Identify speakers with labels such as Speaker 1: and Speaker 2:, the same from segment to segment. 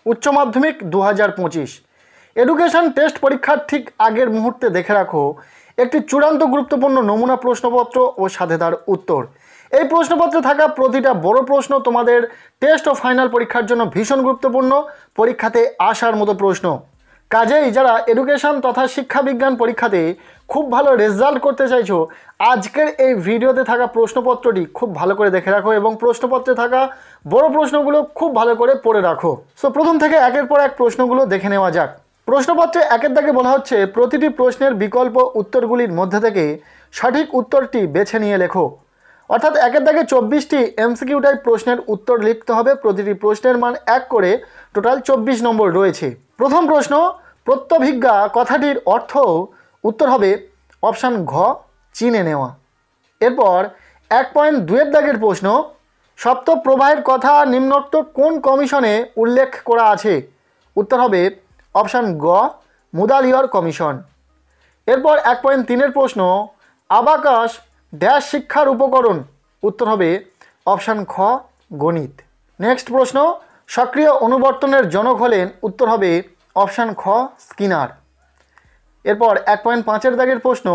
Speaker 1: উচ্চ মাধ্যমিক 2025 education test পরীক্ষার ঠিক আগের মুহূর্তে দেখে রাখো একটি চূড়ান্ত গুরুত্বপূর্ণ নমুনা প্রশ্নপত্র ও সাথে তার উত্তর। এই প্রশ্নপত্রে থাকা প্রতিটা বড় প্রশ্ন তোমাদের টেস্ট ও ফাইনাল পরীক্ষার জন্য ভীষণ গুরুত্বপূর্ণ, পরীক্ষাতে আসার মতো প্রশ্ন। কাজেই যারা এডুকেশন তথা শিক্ষা বিজ্ঞান পরীক্ষাতে খুব ভালো রেজাল্ট করতে চাইছো, আজকের এই ভিডিওতে থাকা প্রশ্নপত্রটি খুব ভালো করে দেখে রাখো এবং প্রশ্নপত্রে থাকা বড় প্রশ্নগুলো খুব ভালো করে পড়ে রাখো। সো প্রথম থেকে একের পর এক প্রশ্নগুলো দেখে নেওয়া যাক। প্রশ্নপত্রে একের দাগে বলা হচ্ছে, প্রতিটি প্রশ্নের বিকল্প উত্তরগুলির মধ্যে থেকে সঠিক উত্তরটি বেছে নিয়ে লেখো। অর্থাৎ একের দাগে 24টি এমসিকিউ টাইপ প্রশ্নের উত্তর লিখতে হবে। প্রতিটি প্রশ্নের মান 1 করে, টোটাল 24 নম্বর রয়েছে। প্রথম প্রশ্ন, প্রত্যভিজ্ঞা কথাটির অর্থ উত্তর হবে অপশান ঘ, চিনে নেওয়া। এরপর 1.2 দাগের প্রশ্ন, সপ্ত প্রবাহের কথা নিম্নোক্ত কোন কমিশনে উল্লেখ করা আছে? উত্তর হবে অপশান গ, মুদালিয়র কমিশন। এরপর 1.3 প্রশ্ন, আবাকাস ড্যাশ শিক্ষার উপকরণ? উত্তর হবে অপশান খ, গণিত। নেক্সট প্রশ্ন, সক্রিয় অনুবর্তনের জনক হলেন? উত্তর হবে অপশান খ, স্কিনার। এরপর 1.5 দাগের প্রশ্ন,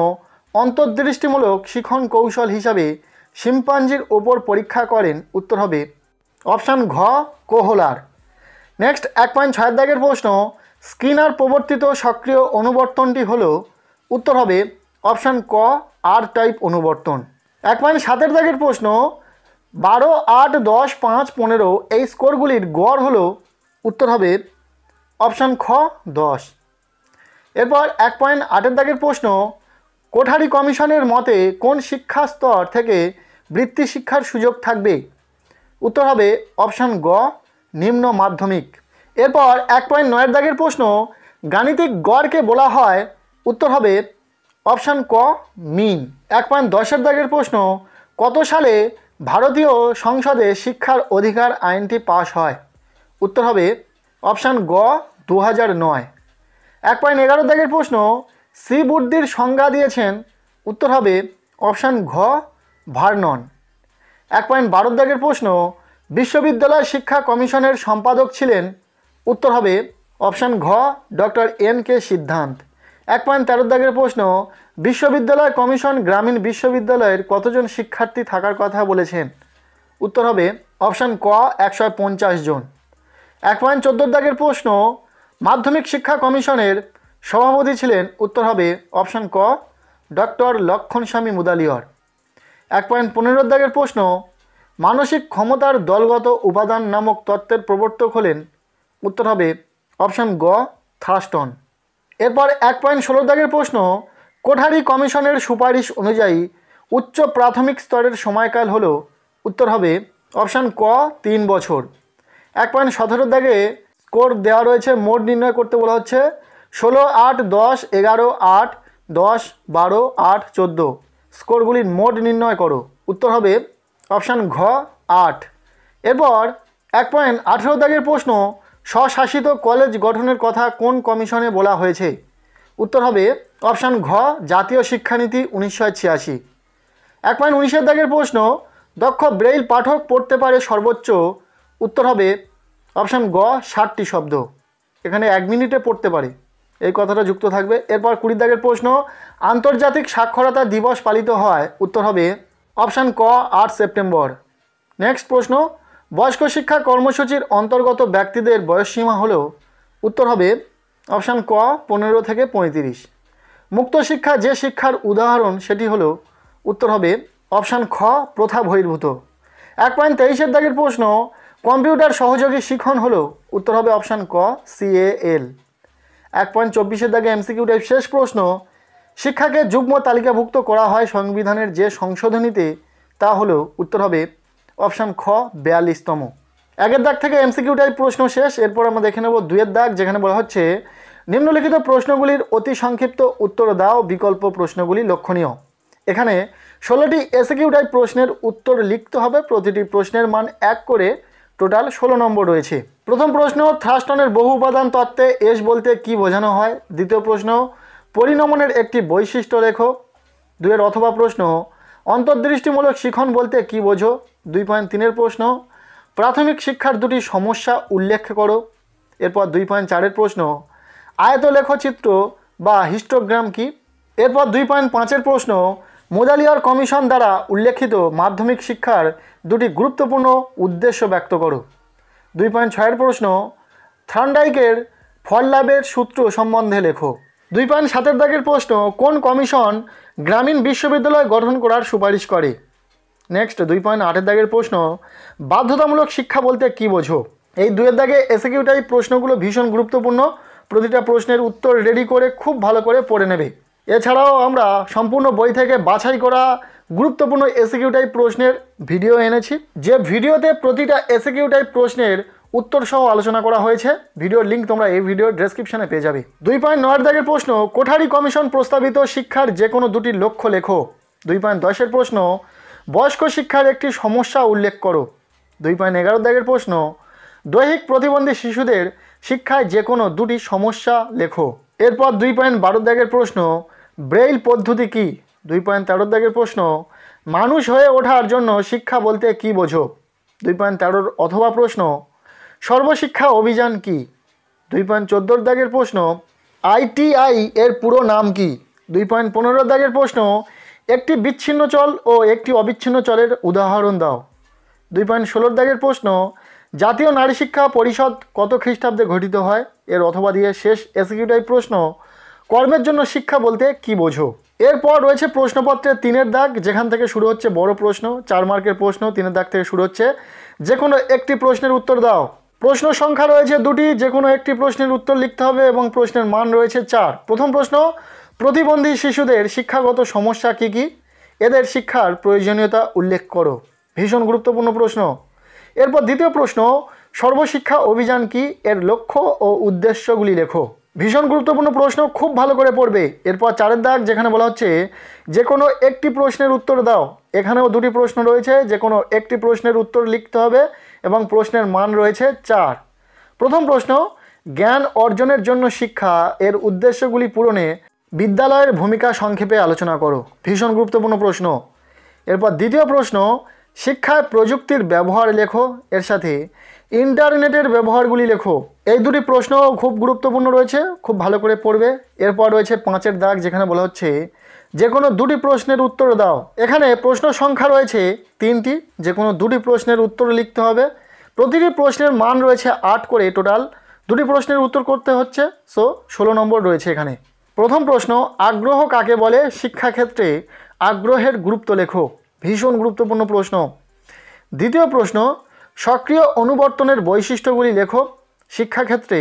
Speaker 1: অন্তর্দৃষ্টিমূলক শিখন কৌশল হিসাবে শিম্পাঞ্জির ওপর পরীক্ষা করেন? উত্তর হবে অপশান ঘ, কোহলার। নেক্সট 1.6 দাগের প্রশ্ন, স্কিনার প্রবর্তিত সক্রিয় অনুবর্তনটি হলো? উত্তর হবে অপশান ক, আর টাইপ অনুবর্তন। 1.7 দাগের প্রশ্ন, 12, 8, 10, 5, 15 এই স্কোরগুলির গড় হলো? উত্তর হবে অপশান খ, 10। এরপর 1.8 দাগের প্রশ্ন, কোঠারি কমিশনের মতে কোন শিক্ষা স্তর থেকে বৃত্তি শিক্ষার সুযোগ থাকবে? উত্তর হবে অপশান গ, নিম্ন মাধ্যমিক। এরপর 1.9 দাগের প্রশ্ন, গাণিতিক গড়কে বলা হয়? উত্তর হবে অপশান ক, মিন। 1.10 দাগের প্রশ্ন, কত সালে ভারতীয় সংসদে শিক্ষার অধিকার আইনটি পাশ হয়? উত্তর হবে অপশান গ, 2009। 1.11 দাগের প্রশ্ন, শ্রী বুদ্ধির সংজ্ঞা দিয়েছেন? উত্তর হবে অপশান ঘ, ভার্নন। 1.12 দাগের প্রশ্ন, বিশ্ববিদ্যালয় শিক্ষা কমিশনের সম্পাদক ছিলেন? উত্তর হবে অপশান ঘ, ডক্টর এন.কে. সিদ্ধান্ত। 1.13 দাগের প্রশ্ন, বিশ্ববিদ্যালয় কমিশন গ্রামীণ বিশ্ববিদ্যালয়ের কতজন শিক্ষার্থী থাকার কথা বলেছেন? উত্তর হবে অপশান ক, 150 জন। 1.14 দাগের প্রশ্ন, মাধ্যমিক শিক্ষা কমিশনের সভাপতি ছিলেন? উত্তর হবে অপশান ক, ডক্টর লক্ষণস্বামী মুদালিয়র। 1.15 দাগের প্রশ্ন, মানসিক ক্ষমতার দলগত উপাদান নামক তত্ত্বের প্রবর্তক হলেন? উত্তর হবে অপশান গ, থার্স্টন। এরপর 1.16 দাগের প্রশ্ন, কোঠারি কমিশনের সুপারিশ অনুযায়ী উচ্চ প্রাথমিক স্তরের সময়কাল হলো? উত্তর হবে অপশান ক, 3 বছর। 1.17 দাগে স্কোর দেওয়া রয়েছে, মোট নির্ণয় করতে বলা হচ্ছে 16, 8, 10, 11, 8, 10, 12, 8, 14 স্কোরগুলির মোট নির্ণয় করো। উত্তর হবে অপশান ঘ, 8। এরপর 1.18 দাগের প্রশ্ন, স্বশাসিত কলেজ গঠনের কথা কোন কমিশনে বলা হয়েছে? উত্তর হবে অপশান ঘ, জাতীয় শিক্ষানীতি 1986। 1.19 দাগের প্রশ্ন, দক্ষ ব্রেইল পাঠক পড়তে পারে সর্বোচ্চ? উত্তর হবে অপশান গ, 60টি শব্দ। এখানে 1 মিনিটে পড়তে পারে, এই কথাটা যুক্ত থাকবে। এরপর 20 দাগের প্রশ্ন, আন্তর্জাতিক সাক্ষরতা দিবস পালিত হয়? উত্তর হবে অপশান ক, 8 সেপ্টেম্বর। নেক্সট প্রশ্ন, বয়স্ক শিক্ষা কর্মসূচির অন্তর্গত ব্যক্তিদের বয়সসীমা হলো? উত্তর হবে অপশান ক, 15 থেকে 35। মুক্ত শিক্ষা যে শিক্ষার উদাহরণ সেটি হলো? উত্তর হবে অপশান খ, প্রথা বহির্ভূত। 1.23 দাগের প্রশ্ন, কম্পিউটার সহযোগী শিখন হলো? উত্তর হবে অপশান ক, CAL। 1.24 দাগে এমসিকিউ টাইপ শেষ প্রশ্ন, শিক্ষাকে যুগ্ম তালিকাভুক্ত করা হয় সংবিধানের যে সংশোধনীতে, তা হলো? উত্তর হবে অপশান খ, 42তম। 1 দাগ থেকে এমসিকিউ টাইপ প্রশ্ন শেষ। এরপর আমরা দেখে নেব 2 দাগ, যেখানে বলা হচ্ছে নিম্নলিখিত প্রশ্নগুলির অতি সংক্ষিপ্ত উত্তর দাও, বিকল্প প্রশ্নগুলি লক্ষণীয়। এখানে 16টি এসকিউ টাইপ প্রশ্নের উত্তর লিখতে হবে। প্রতিটি প্রশ্নের মান 1 করে, টোটাল 16 নম্বর রয়েছে। প্রথম প্রশ্ন, থার্স্টনের বহু উপাদান তত্ত্বে এস বলতে কি বোঝানো হয়? দ্বিতীয় প্রশ্ন, পরিণমনের একটি বৈশিষ্ট্য লেখো। 2 অথবা প্রশ্ন, অন্তর্দৃষ্টিমূলক শিখন বলতে কি বোঝো? 2.3 প্রশ্ন, প্রাথমিক শিক্ষার দুটি সমস্যা উল্লেখ করো। এরপর 2.4-এর প্রশ্ন আয়ত লেখচিত্র বা হিস্টোগ্রাম কি। এরপর 2.5-এর প্রশ্ন মুদালিয়ার কমিশন দ্বারা উল্লেখিত মাধ্যমিক শিক্ষার দুটি গুরুত্বপূর্ণ উদ্দেশ্য ব্যক্ত করো। 2.6-এর প্রশ্ন থার্নডাইকের ফল লাভের সূত্র সম্বন্ধে লেখো। 2.7-এর দাগের প্রশ্ন কোন কমিশন গ্রামীণ বিশ্ববিদ্যালয় গঠন করার সুপারিশ করে। নেক্সট 2.8-এর দাগের প্রশ্ন বাধ্যতামূলক শিক্ষা বলতে কী বোঝো। এই 2-এর দাগে এসকিউ টাইপ প্রশ্নগুলো ভীষণ গুরুত্বপূর্ণ, প্রতিটা প্রশ্নের উত্তর রেডি করে খুব ভালো করে পড়ে নেবে। এছাড়াও আমরা সম্পূর্ণ বই থেকে বাছাই করা গুরুত্বপূর্ণ এসকিউ টাইপ প্রশ্নের ভিডিও এনেছি, যে ভিডিওতে প্রতিটা এসকিউ টাইপ প্রশ্নের উত্তর সহ আলোচনা করা হয়েছে। ভিডিওর লিঙ্ক তোমরা এই ভিডিওর ডেসক্রিপশনে পেয়ে যাবে। 2.9-এর দাগের প্রশ্ন কোঠারি কমিশন প্রস্তাবিত শিক্ষার যে কোনো দুটি লক্ষ্য লেখো। 2.10-এর প্রশ্ন বয়স্ক শিক্ষার একটি সমস্যা উল্লেখ করো। 2.11-এর দাগের প্রশ্ন দৈহিক প্রতিবন্ধী শিশুদের শিক্ষায় যে কোনো দুটি সমস্যা লেখো। এরপর 2.12-এর দাগের প্রশ্ন ব্রেইল পদ্ধতি কী। 2.13-এর দাগের প্রশ্ন মানুষ হয়ে ওঠার জন্য শিক্ষা বলতে কী বোঝো। 2.13-এর অথবা প্রশ্ন সর্বশিক্ষা অভিযান কি। 2.14-এর দাগের প্রশ্ন ITI এর পুরো নাম কি। 2.15-এর দাগের প্রশ্ন একটি বিচ্ছিন্ন চল ও একটি অবিচ্ছিন্ন চলের উদাহরণ দাও। 2.16-এর দাগের প্রশ্ন জাতীয় নারী শিক্ষা পরিষদ কত খ্রিস্টাব্দে গঠিত হয়। এর অথবা দিয়ে শেষ এসকিউ টাইপ প্রশ্ন কর্মের জন্য শিক্ষা বলতে কি বোঝো। এরপর রয়েছে প্রশ্নপত্রের 3-এর দাগ, যেখান থেকে শুরু হচ্ছে বড় প্রশ্ন, 4 মার্কের প্রশ্ন। 3-এর দাগ থেকে শুরু হচ্ছে যে কোনো একটি প্রশ্নের উত্তর দাও। প্রশ্ন সংখ্যা রয়েছে 2টি, যে কোনো একটি প্রশ্নের উত্তর লিখতে হবে এবং প্রশ্নের মান রয়েছে 4। প্রথম প্রশ্ন প্রতিবন্ধী শিশুদের শিক্ষাগত সমস্যা কি কি, এদের শিক্ষার প্রয়োজনীয়তা উল্লেখ করো। ভীষণ গুরুত্বপূর্ণ প্রশ্ন। এরপর দ্বিতীয় প্রশ্ন সর্বশিক্ষা অভিযান কি, এর লক্ষ্য ও উদ্দেশ্যগুলি লেখো। ভীষণ গুরুত্বপূর্ণ প্রশ্ন, খুব ভালো করে পড়বে। এরপর 4-এর দাগ, যেখানে বলা হচ্ছে যে কোনো একটি প্রশ্নের উত্তর দাও। এখানেও 2টি প্রশ্ন রয়েছে, যে কোনো একটি প্রশ্নের উত্তর লিখতে হবে এবং প্রশ্নের মান রয়েছে 4। প্রথম প্রশ্ন জ্ঞান অর্জনের জন্য শিক্ষা, এর উদ্দেশ্যগুলি পূরণে বিদ্যালয়ের ভূমিকা সংক্ষেপে আলোচনা করো। ভীষণ গুরুত্বপূর্ণ প্রশ্ন। এরপর দ্বিতীয় প্রশ্ন শিক্ষায় প্রযুক্তির ব্যবহার লেখো, এর সাথে ইন্টারনেটের ব্যবহারগুলি লেখো। এই 2টি প্রশ্ন খুব গুরুত্বপূর্ণ রয়েছে, খুব ভালো করে পড়বে। এরপর রয়েছে 5-এর দাগ, যেখানে বলা হচ্ছে যে কোনো 2টি প্রশ্নের উত্তর দাও। এখানে প্রশ্ন সংখ্যা রয়েছে 3টি, যে কোনো 2টি প্রশ্নের উত্তর লিখতে হবে। প্রতিটি প্রশ্নের মান রয়েছে 8 করে, টোটাল 2টি প্রশ্নের উত্তর করতে হচ্ছে, সো 16 নম্বর রয়েছে এখানে। প্রথম প্রশ্ন আগ্রহ কাকে বলে, শিক্ষাক্ষেত্রে আগ্রহের গুরুত্ব লেখো। ভীষণ গুরুত্বপূর্ণ প্রশ্ন। দ্বিতীয় প্রশ্ন সক্রিয় অনুবর্তনের বৈশিষ্ট্যগুলি লেখো, শিক্ষাক্ষেত্রে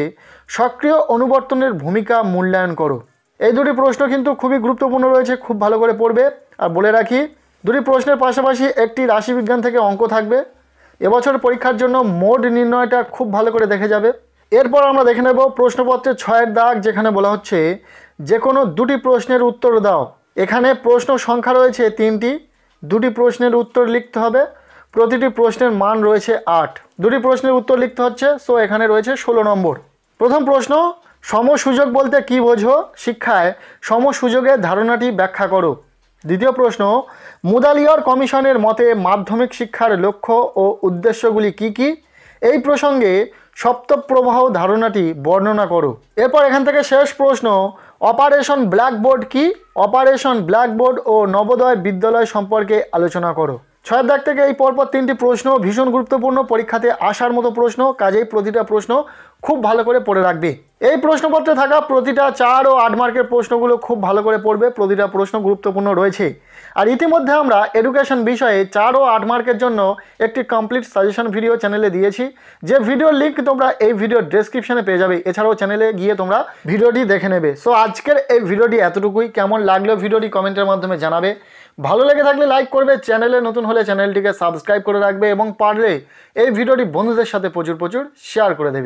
Speaker 1: সক্রিয় অনুবর্তনের ভূমিকা মূল্যায়ন করো। এই 2টি প্রশ্ন কিন্তু খুবই গুরুত্বপূর্ণ রয়েছে, খুব ভালো করে পড়বে। আর বলে রাখি 2টি প্রশ্নের পাশাপাশি একটি রাশিবিজ্ঞান থেকে অঙ্ক থাকবে। এবছর পরীক্ষার জন্য মোড নির্ণয়টা খুব ভালো করে দেখে যাবে। এরপর আমরা দেখে নেব প্রশ্নপত্রের 6-এর দাগ, যেখানে বলা হচ্ছে যে কোনো 2টি প্রশ্নের উত্তর দাও। এখানে প্রশ্ন সংখ্যা রয়েছে 3টি, 2টি প্রশ্নের উত্তর লিখতে হবে। প্রতিটি প্রশ্নের মান রয়েছে 8। 2টি প্রশ্নের উত্তর লিখতে হচ্ছে, সো এখানে রয়েছে 16 নম্বর। প্রথম প্রশ্ন সমসুযোগ বলতে কী বোঝো, শিক্ষায় সমসুযোগের ধারণাটি ব্যাখ্যা করো। দ্বিতীয় প্রশ্ন মুদালিয়ার কমিশনের মতে মাধ্যমিক শিক্ষার লক্ষ্য ও উদ্দেশ্যগুলি কি কি, এই প্রসঙ্গে সপ্তপ্রবাহ ধারণাটি বর্ণনা করো। এরপর এখান থেকে শেষ প্রশ্ন অপারেশন ব্ল্যাকবোর্ড কি, অপারেশন ব্ল্যাকবোর্ড ও নবোদয় বিদ্যালয় সম্পর্কে আলোচনা করো। 6-এর দাগ থেকে এই পরপর 3টি প্রশ্ন ভীষণ গুরুত্বপূর্ণ, পরীক্ষাতে আসার মতো প্রশ্ন, কাজেই প্রতিটা প্রশ্ন খুব ভালো করে পড়ে রাখবে। এই প্রশ্নপত্রে থাকা প্রতিটা 4 ও 8 মার্কের প্রশ্নগুলো খুব ভালো করে পড়বে, প্রতিটা প্রশ্ন গুরুত্বপূর্ণ রয়েছে। আর ইতিমধ্যে আমরা এডুকেশন বিষয়ে 4 ও 8 মার্কের জন্য একটি কমপ্লিট সাজেশন ভিডিও চ্যানেলে দিয়েছি, যে ভিডিওর লিঙ্ক তোমরা এই ভিডিওর ডেসক্রিপশনে পেয়ে যাবে। এছাড়াও চ্যানেলে গিয়ে তোমরা ভিডিওটি দেখে নেবে। সো আজকের এই ভিডিওটি এতটুকুই। কেমন লাগলো ভিডিওটি কমেন্টের মাধ্যমে জানাবে। ভালো লেগে থাকলে লাইক করবে, চ্যানেলে নতুন হলে চ্যানেলটিকে সাবস্ক্রাইব করে রাখবে এবং পারলে এই ভিডিওটি বন্ধুদের সাথে প্রচুর শেয়ার করে দেবে।